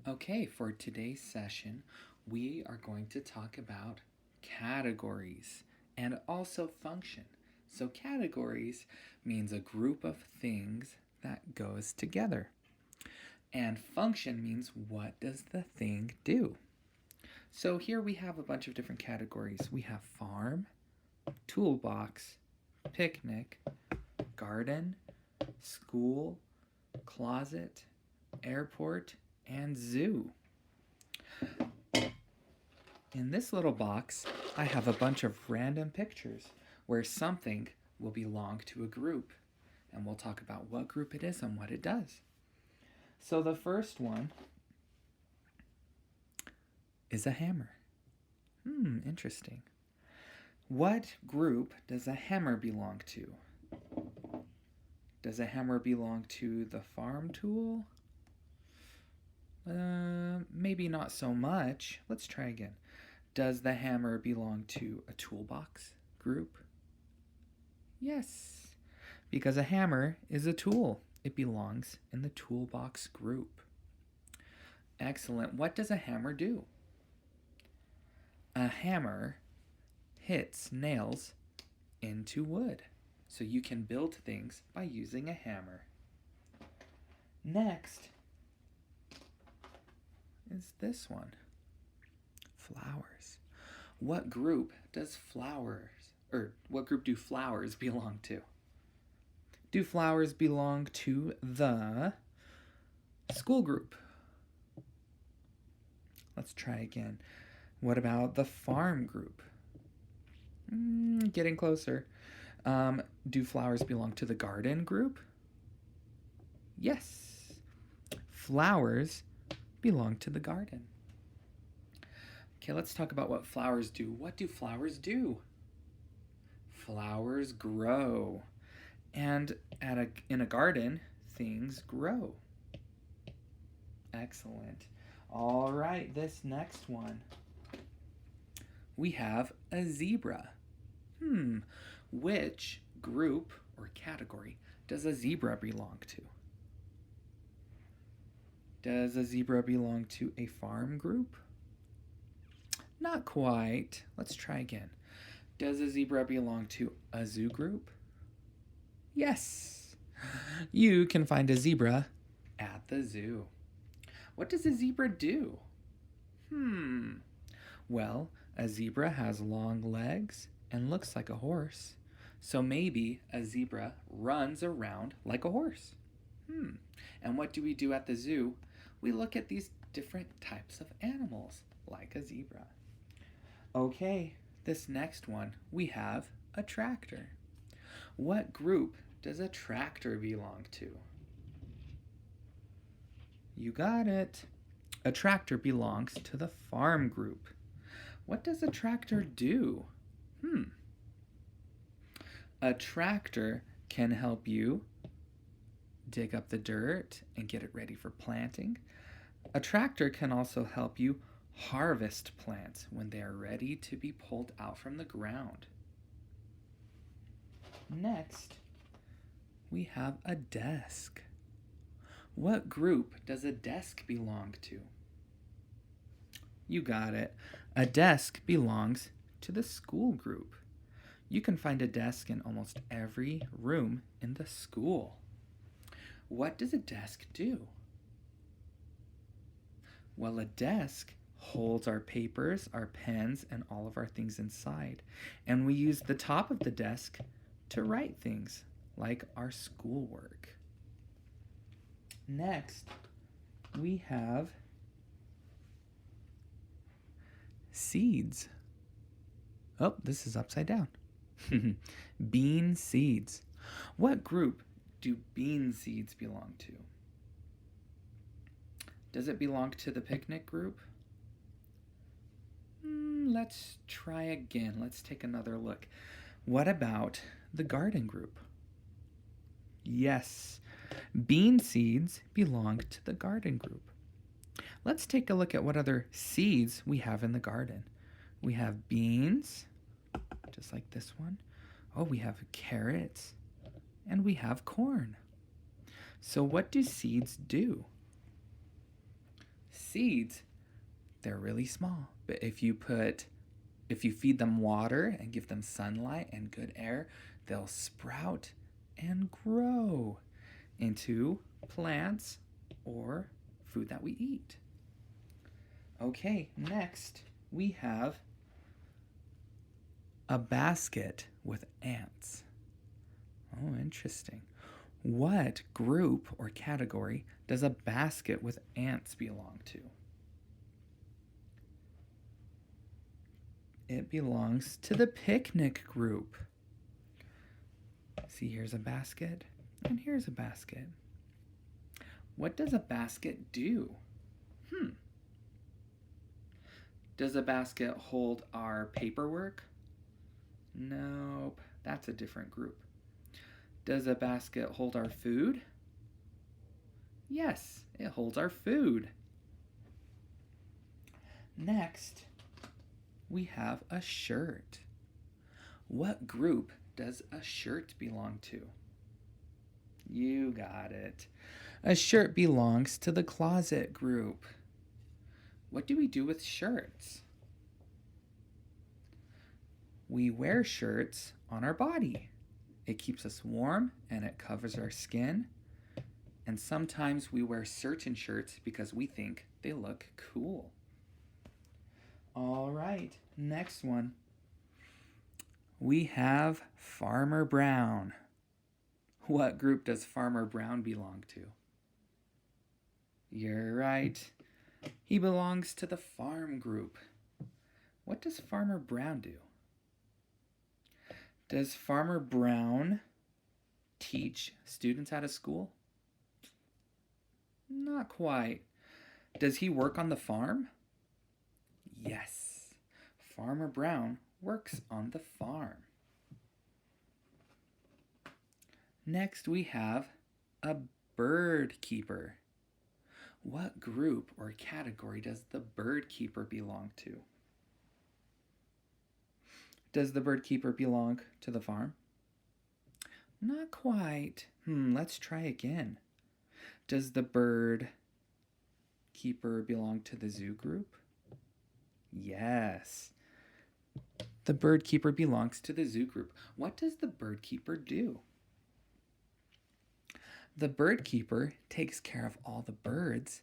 Okay, for today's session, we are going to talk about categories and also function. So, categories means a group of things that goes together, and function means what does the thing do. So, here we have a bunch of different categories. We have farm, toolbox, picnic, garden, school, closet, airport, and zoo. In this little box, I have a bunch of random pictures where something will belong to a group, and we'll talk about what group it is and what it does. So the first one is a hammer. Interesting. What group does a hammer belong to? Does a hammer belong to the farm tool? Maybe not so much. Let's try again. Does the hammer belong to a toolbox group? Yes, because a hammer is a tool. It belongs in the toolbox group. Excellent. What does a hammer do? A hammer hits nails into wood. So you can build things by using a hammer. Next is this one. Flowers. What group does what group do flowers belong to? Do flowers belong to the school group? Let's try again. What about the farm group? Getting closer. Do flowers belong to the garden group? Yes. Flowers belong to the garden. Okay, let's talk about what flowers do. What do flowers do? Flowers grow. And in a garden, things grow. Excellent. All right, this next one. We have a zebra. Which group or category does a zebra belong to? Does a zebra belong to a farm group? Not quite. Let's try again. Does a zebra belong to a zoo group? Yes. You can find a zebra at the zoo. What does a zebra do? Well, a zebra has long legs and looks like a horse. So maybe a zebra runs around like a horse. And what do we do at the zoo? We look at these different types of animals, like a zebra. Okay, this next one, we have a tractor. What group does a tractor belong to? You got it. A tractor belongs to the farm group. What does a tractor do? A tractor can help you dig up the dirt and get it ready for planting. A tractor can also help you harvest plants when they are ready to be pulled out from the ground. Next, we have a desk. What group does a desk belong to? You got it. A desk belongs to the school group. You can find a desk in almost every room in the school. What does a desk do? Well, a desk holds our papers, our pens, and all of our things inside. And we use the top of the desk to write things like our schoolwork. Next, we have seeds. Oh, this is upside down. Bean seeds. What group do bean seeds belong to? Does it belong to the picnic group? Let's try again. Let's take another look. What about the garden group? Yes, bean seeds belong to the garden group. Let's take a look at what other seeds we have in the garden. We have beans, just like this one. Oh, we have carrots, and we have corn. So what do seeds do? seeds, they're really small. But if you feed them water and give them sunlight and good air, they'll sprout and grow into plants or food that we eat. Okay, next we have a basket with ants. Oh, interesting. What group or category does a basket with ants belong to? It belongs to the picnic group. See, here's a basket, and here's a basket. What does a basket do? Does a basket hold our paperwork? Nope, that's a different group. Does a basket hold our food? Yes, it holds our food. Next, we have a shirt. What group does a shirt belong to? You got it. A shirt belongs to the closet group. What do we do with shirts? We wear shirts on our body. It keeps us warm and it covers our skin. And sometimes we wear certain shirts because we think they look cool. All right, next one. We have Farmer Brown. What group does Farmer Brown belong to? You're right. He belongs to the farm group. What does Farmer Brown do? Does Farmer Brown teach students out of school? Not quite. Does he work on the farm? Yes. Farmer Brown works on the farm. Next we have a bird keeper. What group or category does the bird keeper belong to? Does the bird keeper belong to the farm? Not quite. Let's try again. Does the bird keeper belong to the zoo group? Yes. The bird keeper belongs to the zoo group. What does the bird keeper do? The bird keeper takes care of all the birds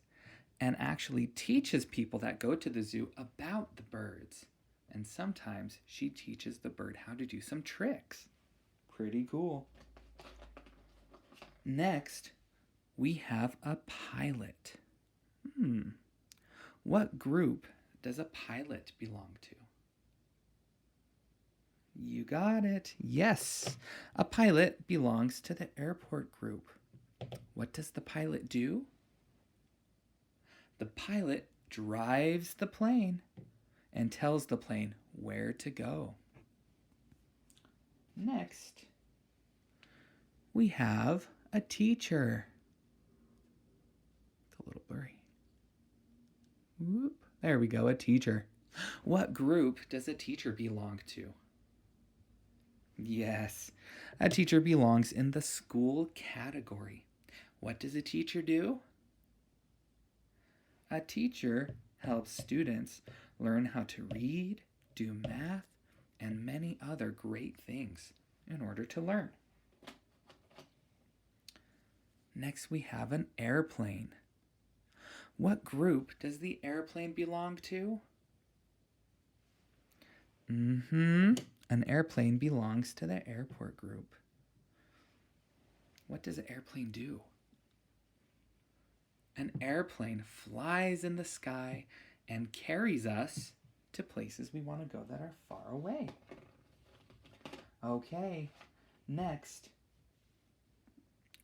and actually teaches people that go to the zoo about the birds. And sometimes she teaches the bird how to do some tricks. Pretty cool. Next, we have a pilot. What group does a pilot belong to? You got it. Yes, a pilot belongs to the airport group. What does the pilot do? The pilot drives the plane and tells the plane where to go. Next, we have a teacher. It's a little blurry. Whoop. There we go, a teacher. What group does a teacher belong to? Yes, a teacher belongs in the school category. What does a teacher do? A teacher helps students learn how to read, do math, and many other great things in order to learn. Next, we have an airplane. What group does the airplane belong to? An airplane belongs to the airport group. What does an airplane do? An airplane flies in the sky and carries us to places we want to go that are far away. Okay, next,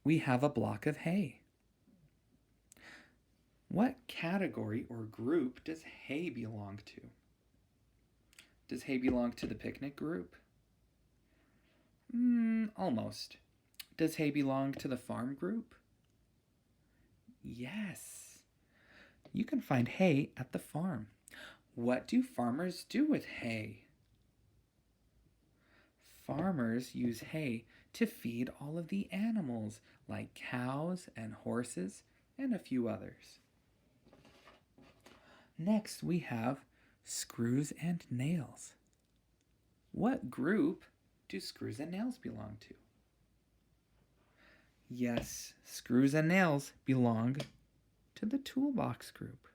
we have a block of hay. What category or group does hay belong to? Does hay belong to the picnic group? Almost. Does hay belong to the farm group? Yes. You can find hay at the farm. What do farmers do with hay? Farmers use hay to feed all of the animals, like cows and horses and a few others. Next, we have screws and nails. What group do screws and nails belong to? Yes, screws and nails belong to the toolbox group.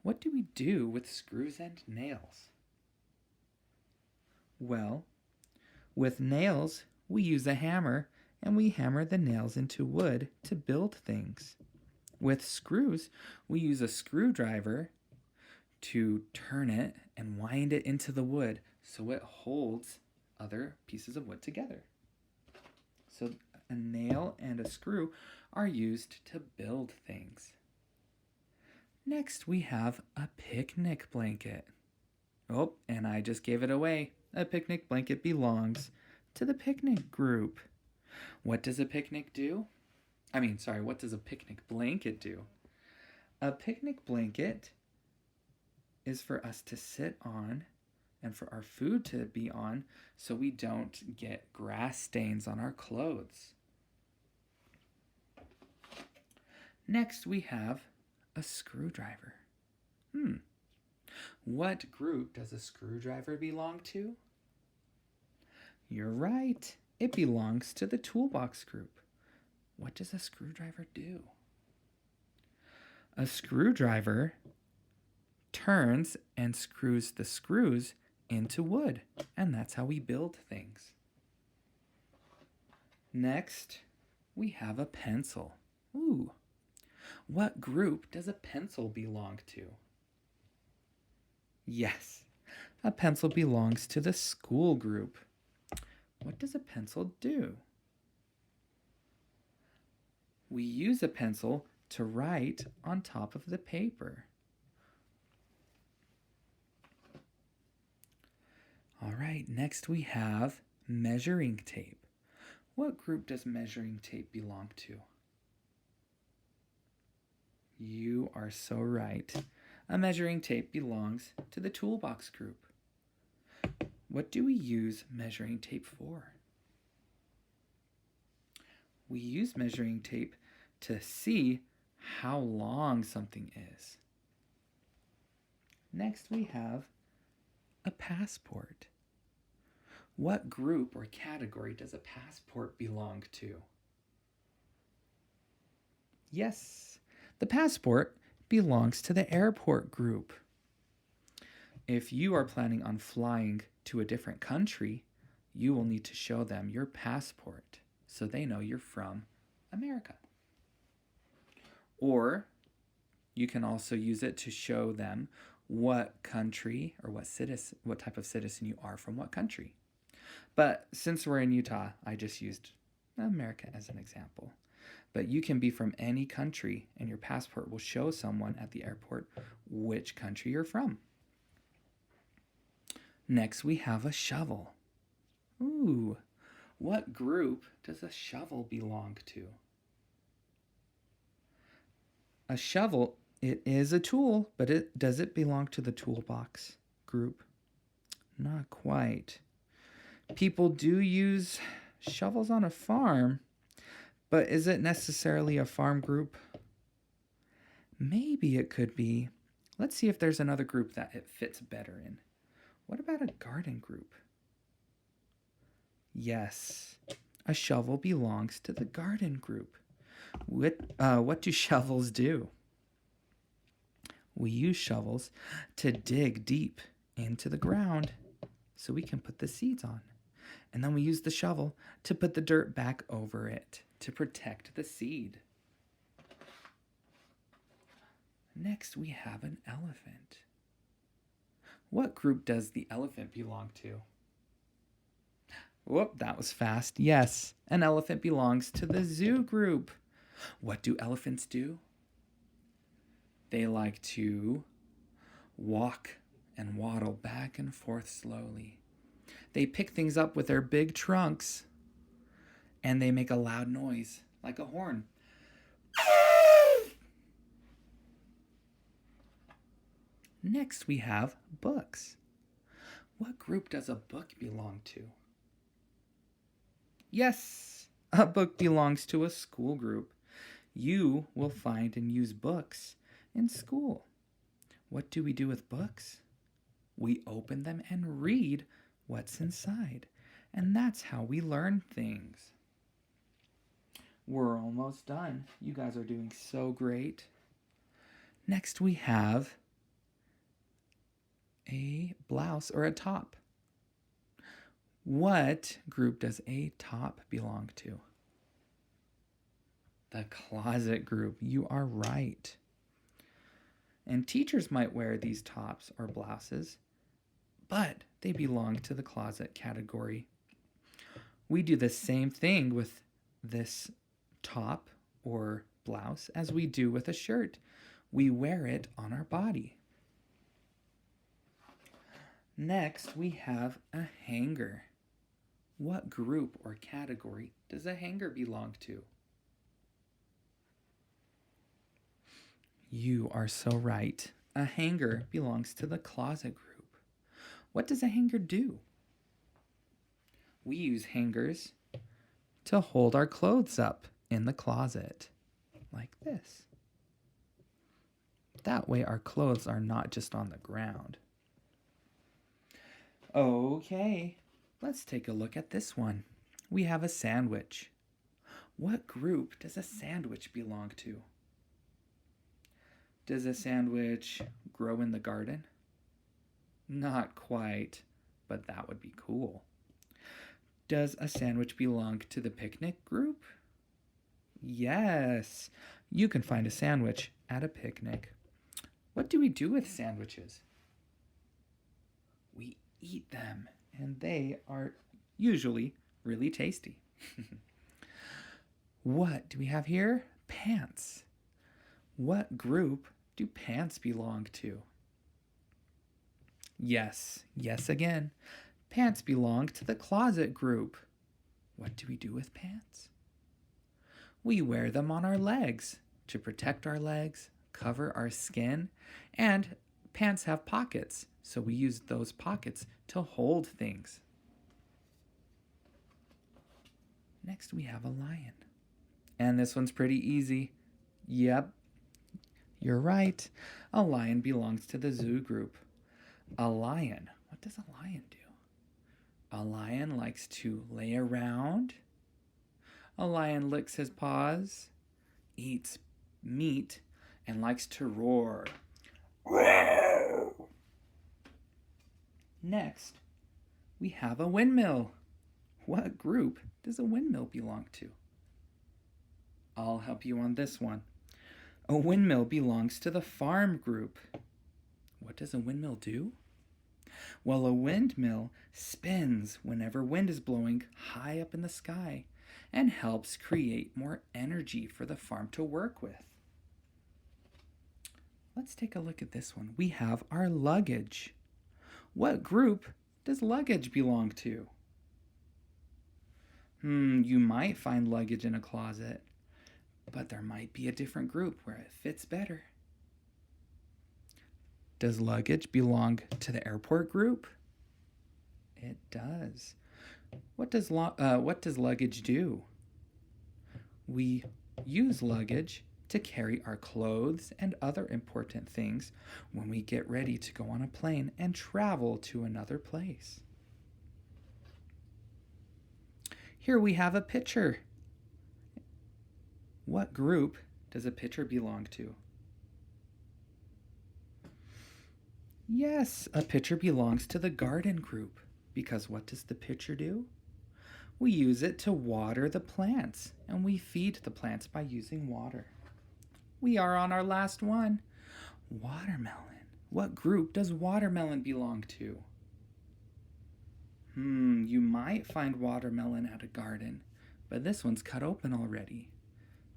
What do we do with screws and nails? Well, with nails, we use a hammer and we hammer the nails into wood to build things. With screws, we use a screwdriver to turn it and wind it into the wood so it holds other pieces of wood together. So a nail and a screw are used to build things. Next, we have a picnic blanket. Oh, and I just gave it away. A picnic blanket belongs to the picnic group. What does a picnic do? What does a picnic blanket do? A picnic blanket is for us to sit on and for our food to be on so we don't get grass stains on our clothes. Next, we have a screwdriver. What group does a screwdriver belong to? You're right. It belongs to the toolbox group. What does a screwdriver do? A screwdriver turns and screws the screws into wood, and that's how we build things. Next, we have a pencil. Ooh. What group does a pencil belong to? Yes, a pencil belongs to the school group. What does a pencil do? We use a pencil to write on top of the paper. All right, next we have measuring tape. What group does measuring tape belong to? You are so right. A measuring tape belongs to the toolbox group. What do we use measuring tape for? We use measuring tape to see how long something is. Next, we have a passport. What group or category does a passport belong to? Yes, the passport belongs to the airport group. If you are planning on flying to a different country, you will need to show them your passport so they know you're from America. Or you can also use it to show them what country or what type of citizen you are from what country. But since we're in Utah, I just used America as an example. But you can be from any country, and your passport will show someone at the airport which country you're from. Next, we have a shovel. Ooh, what group does a shovel belong to? A shovel, it is a tool, but does it belong to the toolbox group? Not quite. People do use shovels on a farm, but is it necessarily a farm group? Maybe it could be. Let's see if there's another group that it fits better in. What about a garden group? Yes, a shovel belongs to the garden group. What do shovels do? We use shovels to dig deep into the ground so we can put the seeds on. And then we use the shovel to put the dirt back over it to protect the seed. Next, we have an elephant. What group does the elephant belong to? Whoop, that was fast. Yes, an elephant belongs to the zoo group. What do elephants do? They like to walk and waddle back and forth slowly. They pick things up with their big trunks, and they make a loud noise like a horn. Next, we have books. What group does a book belong to? Yes, a book belongs to a school group. You will find and use books in school. What do we do with books? We open them and read what's inside. And that's how we learn things. We're almost done. You guys are doing so great. Next we have a blouse or a top. What group does a top belong to? The closet group. You are right. And teachers might wear these tops or blouses, but they belong to the closet category. We do the same thing with this top or blouse as we do with a shirt. We wear it on our body. Next, we have a hanger. What group or category does a hanger belong to? You are so right. A hanger belongs to the closet group. What does a hanger do? We use hangers to hold our clothes up in the closet, like this. That way our clothes are not just on the ground. Okay, let's take a look at this one. We have a sandwich. What group does a sandwich belong to? Does a sandwich grow in the garden? Not quite, but that would be cool. Does a sandwich belong to the picnic group? Yes, you can find a sandwich at a picnic. What do we do with sandwiches? We eat them, and they are usually really tasty. What do we have here? Pants. What group do pants belong to? Yes again. Pants belong to the closet group. What do we do with pants? We wear them on our legs to protect our legs, cover our skin, and pants have pockets, so we use those pockets to hold things. Next we have a lion. And this one's pretty easy. Yep, you're right. A lion belongs to the zoo group. A lion, what does a lion do? A lion likes to lay around. A lion licks his paws, eats meat, and likes to roar. Next, we have a windmill. What group does a windmill belong to? I'll help you on this one. A windmill belongs to the farm group. What does a windmill do? Well, a windmill spins whenever wind is blowing high up in the sky and helps create more energy for the farm to work with. Let's take a look at this one. We have our luggage. What group does luggage belong to? You might find luggage in a closet, but there might be a different group where it fits better. Does luggage belong to the airport group? It does. What does luggage do? We use luggage to carry our clothes and other important things when we get ready to go on a plane and travel to another place. Here we have a pitcher. What group does a pitcher belong to? Yes, a pitcher belongs to the garden group, because what does the pitcher do? We use it to water the plants, and we feed the plants by using water. We are on our last one. Watermelon. What group does watermelon belong to? You might find watermelon at a garden, but this one's cut open already.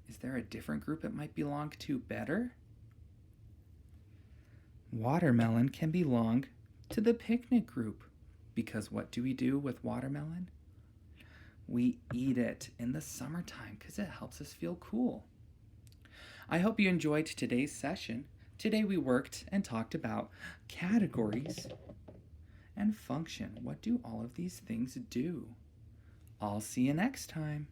Is there a different group it might belong to better? Watermelon can belong to the picnic group, because what do we do with watermelon? We eat it in the summertime because it helps us feel cool. I hope you enjoyed today's session. Today we worked and talked about categories and function. What do all of these things do? I'll see you next time.